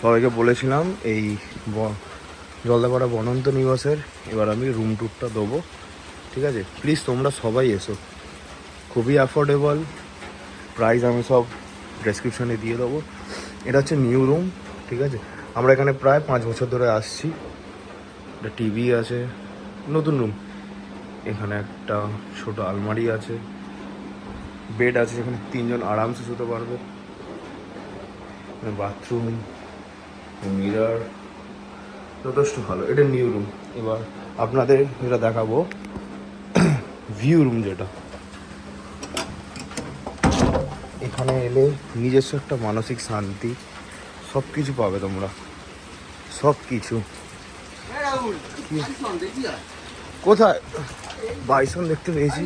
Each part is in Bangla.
সবাইকে বলেছিলাম এই জলদাপাড়া বনন্ত নিবাসের এবার আমি রুম ট্যুরটা দেবো, ঠিক আছে? প্লিজ তোমরা সবাই এসো, খুবই অ্যাফোর্ডেবল প্রাইস আমি সব ডেসক্রিপশানে দিয়ে দেবো। এটা হচ্ছে নিউ রুম, ঠিক আছে? আমরা এখানে প্রায় 5 বছর ধরে আসছি। একটা টিভি আছে, নতুন রুম। এখানে একটা ছোট আলমারি আছে, বেড আছে যেখানে 3 জন আরামসে শুতে পারবে, বাথরুম, মিরর, যথেষ্ট ভালো। এটা নিউ রুম। এবার আপনাদের যেটা দেখাবো ভিউ রুম, যেটা এখানে এলে নিজস্ব একটা মানসিক শান্তি, সব কিছু পাবে তোমরা, সব কিছু। কোথায় বাইসন দেখতে পেয়েছি?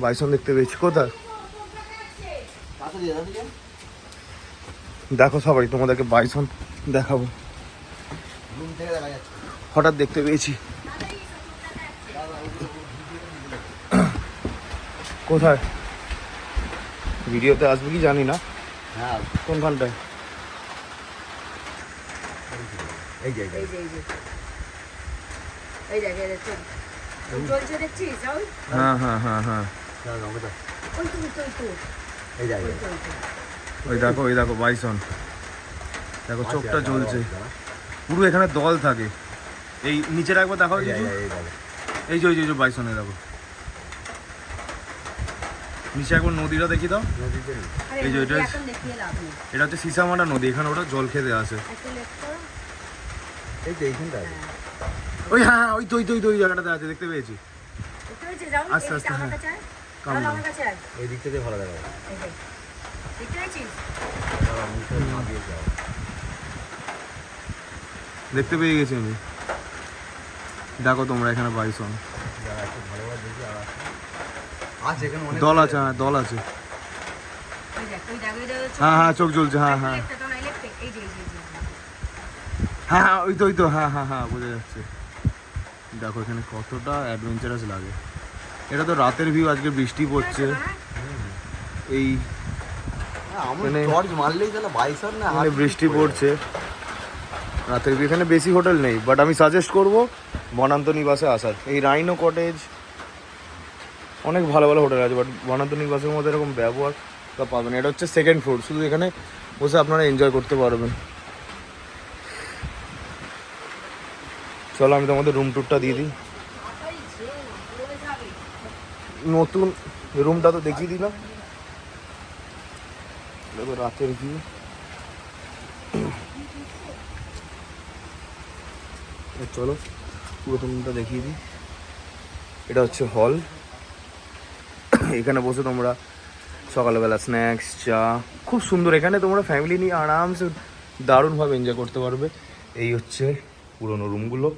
বাইসন দেখতে পেয়েছি কোথায়? দেখো সবাই, তোমাদেরকে বাইসন দেখাবো। হঠাৎ দেখতে পেয়েছি। কোথায়? ভিডিওতে আসবে কি জানি না। হ্যাঁ, কোনখানটায়? এই যে হ্যাঁ হ্যাঁ হ্যাঁ হ্যাঁ, ওই দেখো, ওই দেখো বাইসন, দেখো চোখটা জ্বলছে পুরো। এখানে দল থাকে। এই নিচে রাখবো, দেখো এই যে বাইসনে দেখো নিচে একবার নদীটা দেখি দাও। এই যে এটা হচ্ছে সিসামাটা নদী, এখানে ওটা জল খেতে আসে। ওই হ্যাঁ, ওই তো ওই জায়গাটাতে আছে, দেখতে পেয়েছি। আস্তে আস্তে, হ্যাঁ এই দিক থেকে ভালো দেখা যায়। দেখতে পেয়ে গেছি আমি। দেখো তোমরা এখানে বাইসন দল আছে, হ্যাঁ দল আছে, হ্যাঁ হ্যাঁ চোখ জ্বলছে, হ্যাঁ হ্যাঁ হ্যাঁ হ্যাঁ ওই তো হ্যাঁ হ্যাঁ হ্যাঁ বোঝা যাচ্ছে। দেখো এখানে কতটা অ্যাডভেঞ্চারাস লাগে। এটা তো রাতের ভিউ, আজকে বৃষ্টি পড়ছে। এই বৃষ্টি পড়ছে, রাতের ভিউ। এখানে বেশি হোটেল নেই, বাট আমি সাজেস্ট করবো বনান্ত নিবাসে আসার। এই রাইনো কটেজ, অনেক ভালো ভালো হোটেল আছে, বাট বনান্ত নিবাসের মধ্যে এরকম ব্যবহার তা পাবেন। এটা হচ্ছে 2nd ফ্লোর, শুধু এখানে বসে আপনারা এনজয় করতে পারবেন। চলো আমি তোমাদের রুম ট্যুরটা দিয়ে দিই। নতুন রুমটা তো দেখিয়ে দিলাম, দেখো রাতের ভিউ। চলো পুরো রুমটা দেখিয়ে দিই। এটা হচ্ছে হল, এখানে বসে তোমরা সকালবেলা স্ন্যাক্স, চা, খুব সুন্দর। এখানে তোমরা ফ্যামিলি নিয়ে আরামসে দারুণভাবে এনজয় করতে পারবে। এই হচ্ছে পুরোনো রুমগুলো।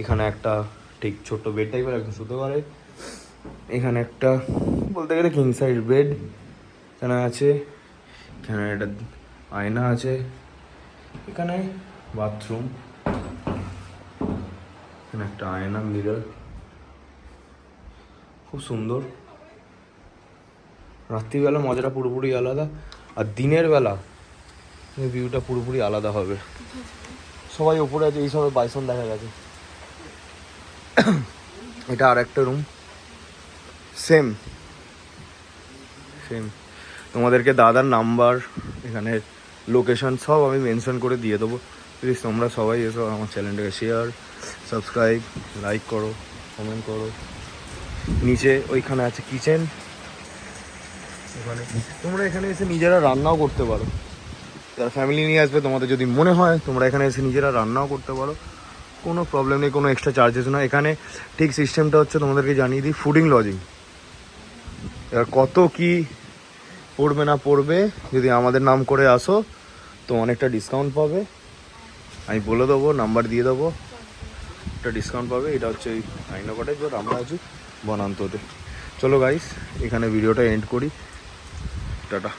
এখানে একটা ঠিক ছোট্ট বেড টাইপের একদম শুতে পারে। এখানে একটা বলতে গেলে কিং সাইজ বেড এখানে আছে। এখানে একটা আয়না আছে, এখানে বাথরুম, এখানে একটা আয়না, মিরর, খুব সুন্দর। রাত্রিবেলা মজাটা পুরোপুরি আলাদা, আর দিনের বেলা ভিউটা পুরোপুরি আলাদা হবে। সবাই উপরে আছে, এই সবে বাইসন দেখা গেছে। এটা আর একটা রুম, সেম তোমাদেরকে দাদার নাম্বার, এখানে লোকেশন সব আমি মেনশন করে দিয়ে দেবো। প্লিজ তোমরা সবাই এসো, আমার চ্যানেলটাকে শেয়ার, সাবস্ক্রাইব, লাইক করো, কমেন্ট করো। নিচে ওইখানে আছে কিচেন, ওখানে তোমরা এখানে এসে নিজেরা রান্নাও করতে পারো। যারা ফ্যামিলি নিয়ে আসবে, তোমাদের যদি মনে হয় তোমরা এখানে এসে নিজেরা রান্নাও করতে পারো, কোনো প্রবলেম নেই, কোনো এক্সট্রা চার্জেস না। এখানে ঠিক সিস্টেমটা হচ্ছে, তোমাদেরকে জানিয়ে দিই, ফুডিং লজিং। এবার কত কি পড়বে না পড়বে, যদি আমাদের নাম করে আসো তো অনেকটা ডিসকাউন্ট পাবে। আমি বলে দেবো, নাম্বার দিয়ে দেবো, একটা ডিসকাউন্ট পাবে। এটা হচ্ছে ওই আইনা কটেজ, বাট আমরা আছি বনান্ততে। চলো গাইস, এখানে ভিডিওটা এন্ড করি। টাটা।